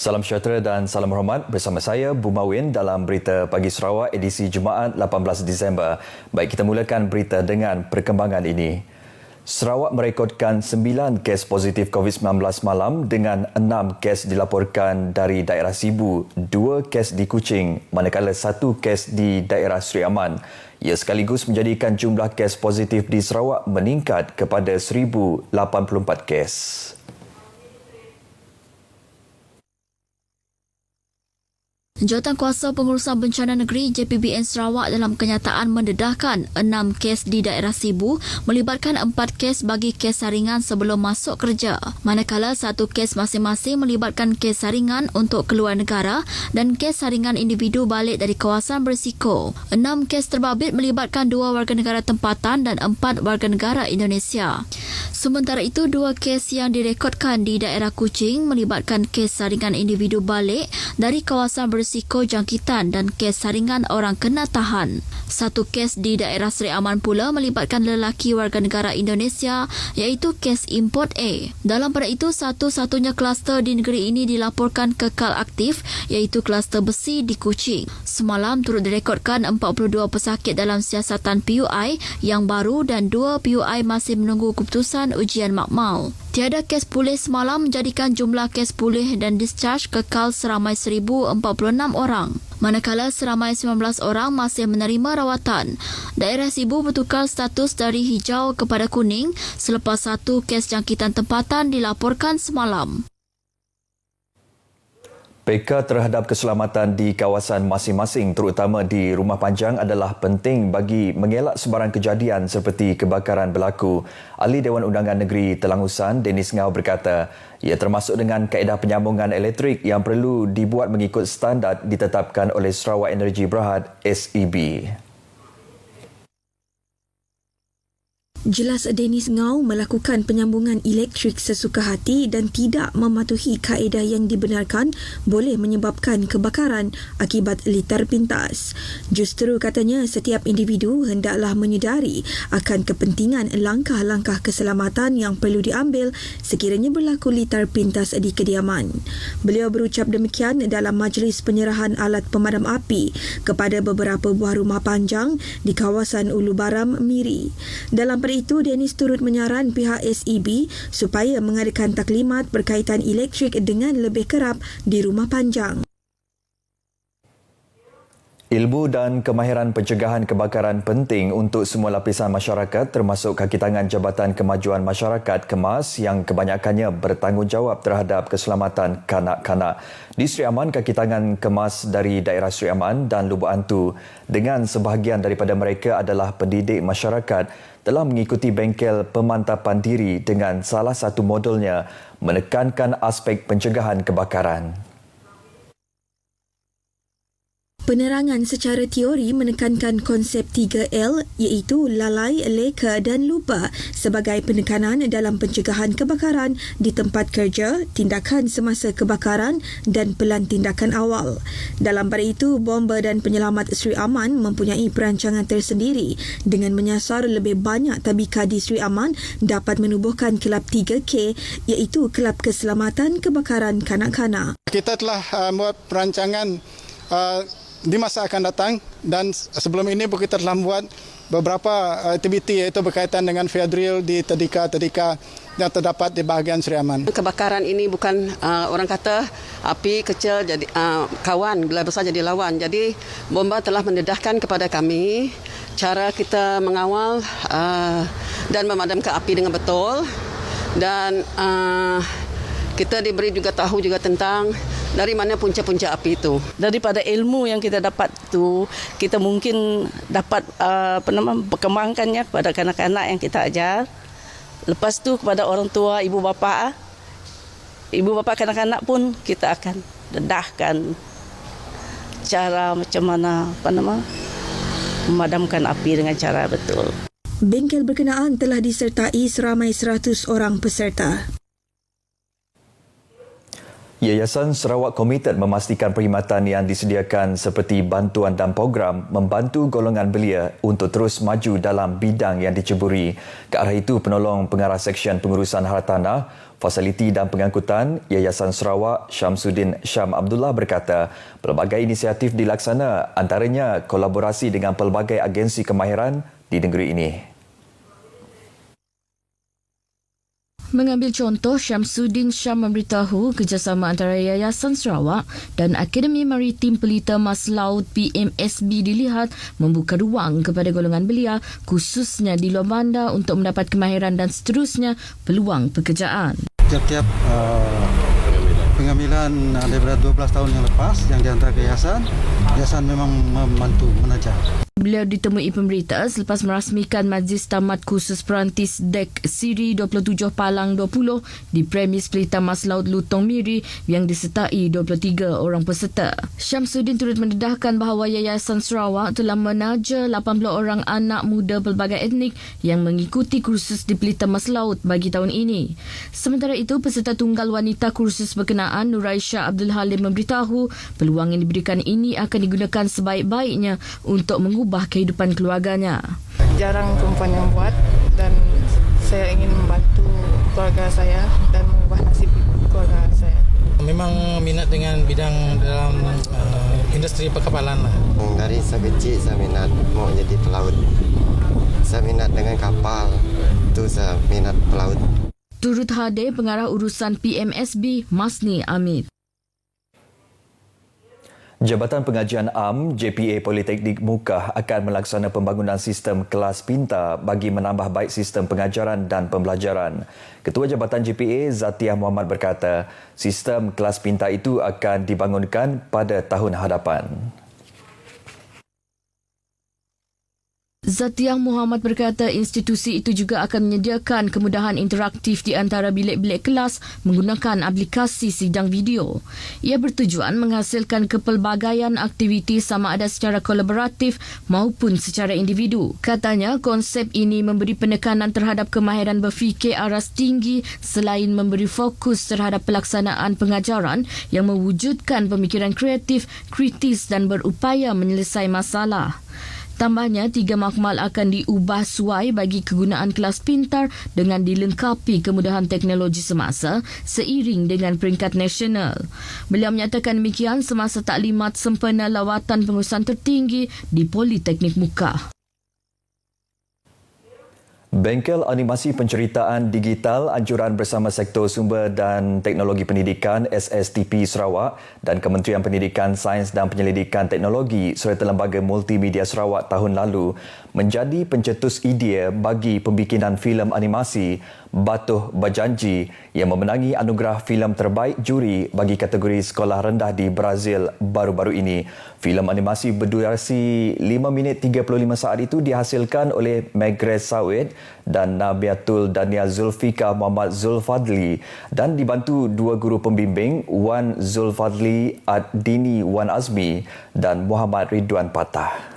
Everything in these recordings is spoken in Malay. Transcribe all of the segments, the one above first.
Salam sejahtera dan salam hormat bersama saya Bumawin dalam Berita Pagi Sarawak edisi Jumaat 18 Disember. Baik, kita mulakan berita dengan perkembangan ini. Sarawak merekodkan 9 kes positif COVID-19 malam dengan 6 kes dilaporkan dari daerah Sibu, 2 kes di Kuching, manakala 1 kes di daerah Seri Aman. Ia sekaligus menjadikan jumlah kes positif di Sarawak meningkat kepada 1,084 kes. Jawatankuasa Pengurusan Bencana Negeri JPBN Sarawak dalam kenyataan mendedahkan 6 kes di daerah Sibu melibatkan 4 kes bagi kes saringan sebelum masuk kerja. Manakala 1 kes masing-masing melibatkan kes saringan untuk keluar negara dan kes saringan individu balik dari kawasan berisiko. 6 kes terbabit melibatkan 2 warga negara tempatan dan 4 warga negara Indonesia. Sementara itu, 2 kes yang direkodkan di daerah Kuching melibatkan kes saringan individu balik dari kawasan berisiko jangkitan dan kes saringan orang kena tahan. 1 kes di daerah Seri Aman pula melibatkan lelaki warga negara Indonesia iaitu kes import A. Dalam pada itu, satu-satunya kluster di negeri ini dilaporkan kekal aktif iaitu kluster besi di Kuching. Semalam turut direkodkan 42 pesakit dalam siasatan PUI yang baru dan 2 PUI masih menunggu keputusan ujian makmal. Tiada kes pulih semalam menjadikan jumlah kes pulih dan discharge kekal seramai 1,046 orang. Manakala seramai 19 orang masih menerima rawatan. Daerah Sibu bertukar status dari hijau kepada kuning selepas 1 kes jangkitan tempatan dilaporkan semalam. Peka terhadap keselamatan di kawasan masing-masing terutama di Rumah Panjang adalah penting bagi mengelak sebarang kejadian seperti kebakaran berlaku. Ahli Dewan Undangan Negeri Telangusan, Dennis Ngau berkata, ia termasuk dengan kaedah penyambungan elektrik yang perlu dibuat mengikut standard ditetapkan oleh Sarawak Energy Berhad SEB. Jelas Dennis Ngau melakukan penyambungan elektrik sesuka hati dan tidak mematuhi kaedah yang dibenarkan boleh menyebabkan kebakaran akibat litar pintas. Justru katanya setiap individu hendaklah menyedari akan kepentingan langkah-langkah keselamatan yang perlu diambil sekiranya berlaku litar pintas di kediaman. Beliau berucap demikian dalam majlis penyerahan alat pemadam api kepada beberapa buah rumah panjang di kawasan Ulu Baram, Miri. Dalam itu, Dennis turut menyaran pihak SEB supaya mengadakan taklimat berkaitan elektrik dengan lebih kerap di rumah panjang. Ilmu dan kemahiran pencegahan kebakaran penting untuk semua lapisan masyarakat termasuk kaki tangan Jabatan Kemajuan Masyarakat KEMAS yang kebanyakannya bertanggungjawab terhadap keselamatan kanak-kanak. Di Seri Aman, kaki tangan KEMAS dari daerah Seri Aman dan Lubuk Antu dengan sebahagian daripada mereka adalah pendidik masyarakat telah mengikuti bengkel pemantapan diri dengan salah satu modulnya menekankan aspek pencegahan kebakaran. Penerangan secara teori menekankan konsep 3L iaitu lalai, leka dan lupa sebagai penekanan dalam pencegahan kebakaran di tempat kerja, tindakan semasa kebakaran dan pelan tindakan awal. Dalam pada itu, Bomber dan Penyelamat Seri Aman mempunyai perancangan tersendiri dengan menyasar lebih banyak tabika di Seri Aman dapat menubuhkan kelab 3K iaitu Kelab Keselamatan Kebakaran Kanak-kanak. Kita telah membuat perancangan di masa akan datang dan sebelum ini kita telah membuat beberapa aktiviti iaitu berkaitan dengan fire drill di tadika-tadika yang terdapat di bahagian Seri Aman. Kebakaran ini bukan orang kata api kecil jadi kawan, bila besar jadi lawan. Jadi Bomba telah mendedahkan kepada kami cara kita mengawal dan memadamkan api dengan betul dan kita diberi juga tahu juga tentang dari mana punca-punca api itu. Daripada ilmu yang kita dapat itu, kita mungkin dapat perkembangkannya kepada kanak-kanak yang kita ajar. Lepas tu kepada orang tua, ibu bapa kanak-kanak pun kita akan dedahkan cara macam mana memadamkan api dengan cara betul. Bengkel berkenaan telah disertai seramai 100 orang peserta. Yayasan Sarawak komited memastikan perkhidmatan yang disediakan seperti bantuan dan program membantu golongan belia untuk terus maju dalam bidang yang diceburi. Ke arah itu, penolong pengarah Seksyen Pengurusan Hartanah, Fasiliti dan Pengangkutan Yayasan Sarawak Syamsuddin Syam Abdullah berkata, pelbagai inisiatif dilaksana, antaranya kolaborasi dengan pelbagai agensi kemahiran di negeri ini. Mengambil contoh, Syamsuddin Syam memberitahu kerjasama antara Yayasan Sarawak dan Akademi Maritim Pelita Mas Laut PMSB dilihat membuka ruang kepada golongan belia khususnya di luar bandar untuk mendapat kemahiran dan seterusnya peluang pekerjaan. Tiap-tiap pengambilan daripada 12 tahun yang lepas yang dihantar ke yayasan memang membantu menajar. Beliau ditemui pemberita selepas merasmikan Majlis Tamat Khusus Perantis DEK Siri 27 Palang 20 di premis Pelita Mas Laut Lutong Miri yang disertai 23 orang peserta. Syamsuddin turut mendedahkan bahawa Yayasan Sarawak telah menaja 80 orang anak muda pelbagai etnik yang mengikuti kursus di Pelita Mas Laut bagi tahun ini. Sementara itu, peserta tunggal wanita kursus berkenaan Nuraisyah Abdul Halim memberitahu peluang yang diberikan ini akan digunakan sebaik-baiknya untuk mengubah kehidupan keluarganya. Jarang perempuan yang buat dan saya ingin membantu keluarga saya dan mengubah nasib keluarga saya. Memang minat dengan bidang dalam industri perkapalan lah. Dari saya kecil saya minat mau jadi pelaut. Saya minat dengan kapal, itu saya minat pelaut. Turut hadir pengarah urusan PMSB Masni Amit. Jabatan Pengajian Am JPA Politeknik Mukah akan melaksana pembangunan sistem kelas pintar bagi menambah baik sistem pengajaran dan pembelajaran. Ketua Jabatan JPA Zatiah Muhammad berkata, sistem kelas pintar itu akan dibangunkan pada tahun hadapan. Zatiah Muhammad berkata institusi itu juga akan menyediakan kemudahan interaktif di antara bilik-bilik kelas menggunakan aplikasi sidang video. Ia bertujuan menghasilkan kepelbagaian aktiviti sama ada secara kolaboratif maupun secara individu. Katanya konsep ini memberi penekanan terhadap kemahiran berfikir aras tinggi selain memberi fokus terhadap pelaksanaan pengajaran yang mewujudkan pemikiran kreatif, kritis dan berupaya menyelesaikan masalah. Tambahnya, 3 makmal akan diubah suai bagi kegunaan kelas pintar dengan dilengkapi kemudahan teknologi semasa seiring dengan peringkat nasional. Beliau menyatakan demikian semasa taklimat sempena lawatan pengurusan tertinggi di Politeknik Mukah. Bengkel Animasi Penceritaan Digital Anjuran bersama Sektor Sumber dan Teknologi Pendidikan SSTP Sarawak dan Kementerian Pendidikan, Sains dan Penyelidikan Teknologi serta Lembaga Multimedia Sarawak tahun lalu menjadi pencetus idea bagi pembikinan filem animasi Batuh Berjanji yang memenangi anugerah filem terbaik juri bagi kategori sekolah rendah di Brazil baru-baru ini. Filem animasi berdurasi 5 minit 35 saat itu dihasilkan oleh Megres Sawit dan Nabiatul Daniel Zulfika Muhammad Zulfadli dan dibantu 2 guru pembimbing Wan Zulfadli Ad-Dini Wan Azmi dan Muhammad Ridwan Patah.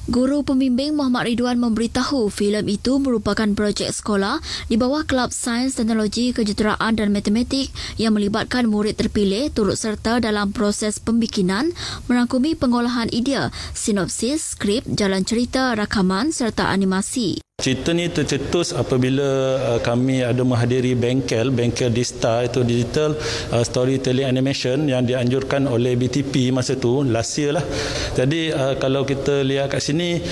Guru pembimbing Muhammad Ridwan memberitahu filem itu merupakan projek sekolah di bawah Kelab Sains, Teknologi, Kejuruteraan dan Matematik yang melibatkan murid terpilih turut serta dalam proses pembikinan merangkumi pengolahan idea, sinopsis, skrip, jalan cerita, rakaman serta animasi. Cerita ni tercetus apabila kami ada menghadiri bengkel di Star, itu Digital Storytelling Animation yang dianjurkan oleh BTP masa tu, last year lah. Jadi kalau kita lihat kat sini,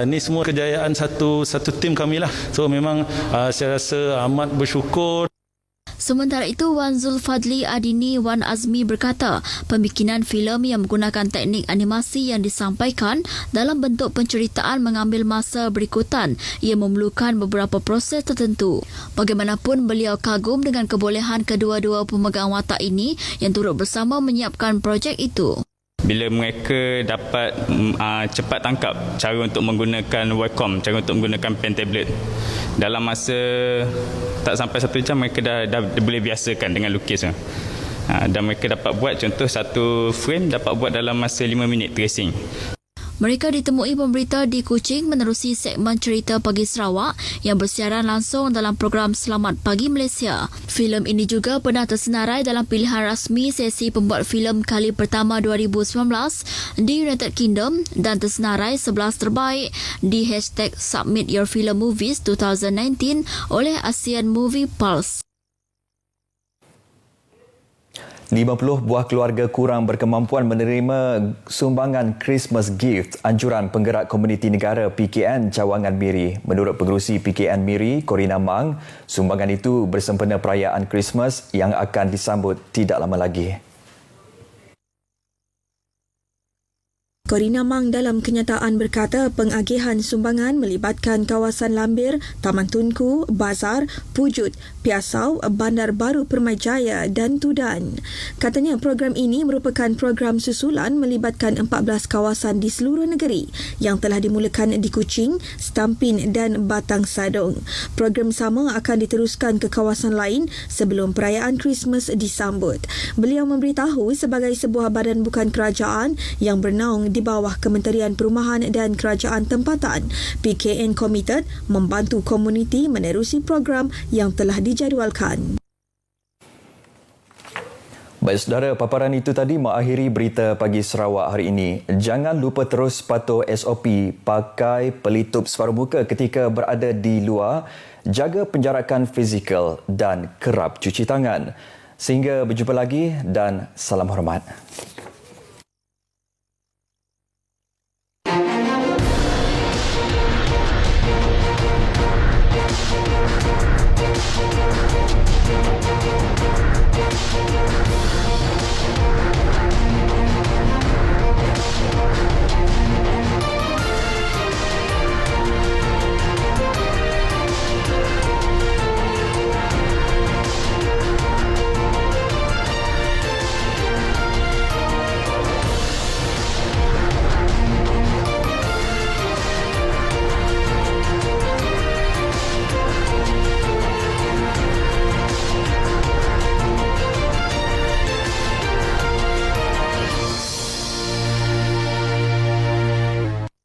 ni semua kejayaan satu tim kami lah. So memang saya rasa amat bersyukur. Sementara itu, Wan Zulfadli Adini Wan Azmi berkata, pembikinan filem yang menggunakan teknik animasi yang disampaikan dalam bentuk penceritaan mengambil masa berikutan. Ia memerlukan beberapa proses tertentu. Bagaimanapun, beliau kagum dengan kebolehan kedua-dua pemegang watak ini yang turut bersama menyiapkan projek itu. Bila mereka dapat cepat tangkap cara untuk menggunakan Wacom, cara untuk menggunakan pen tablet, dalam masa tak sampai 1 jam mereka dah boleh biasakan dengan lukis. Dan mereka dapat buat contoh satu frame dapat buat dalam masa 5 minit tracing. Mereka ditemui pemberita di Kuching menerusi segmen cerita Pagi Sarawak yang bersiaran langsung dalam program Selamat Pagi Malaysia. Filem ini juga pernah tersenarai dalam pilihan rasmi sesi pembuat filem kali pertama 2019 di United Kingdom dan tersenarai 11 terbaik di #Submit Your Film Movies 2019 oleh Asian Movie Pulse. 50 buah keluarga kurang berkemampuan menerima sumbangan Christmas gift anjuran penggerak komuniti negara PKN Cawangan Miri. Menurut pengerusi PKN Miri, Corina Mang, sumbangan itu bersempena perayaan Christmas yang akan disambut tidak lama lagi. Corina Mang dalam kenyataan berkata pengagihan sumbangan melibatkan kawasan Lambir, Taman Tunku, Bazar, Pujut, Piasau, Bandar Baru Permajaya dan Tudan. Katanya program ini merupakan program susulan melibatkan 14 kawasan di seluruh negeri yang telah dimulakan di Kuching, Stampin dan Batang Sadong. Program sama akan diteruskan ke kawasan lain sebelum perayaan Christmas disambut. Beliau memberitahu sebagai sebuah badan bukan kerajaan yang bernaung di bawah Kementerian Perumahan dan Kerajaan Tempatan, PKN komited membantu komuniti menerusi program yang telah dijadualkan. Baik saudara, paparan itu tadi mengakhiri berita Pagi Sarawak hari ini. Jangan lupa terus patuh SOP, pakai pelitup separuh muka ketika berada di luar, jaga penjarakan fizikal dan kerap cuci tangan. Sehingga berjumpa lagi dan salam hormat.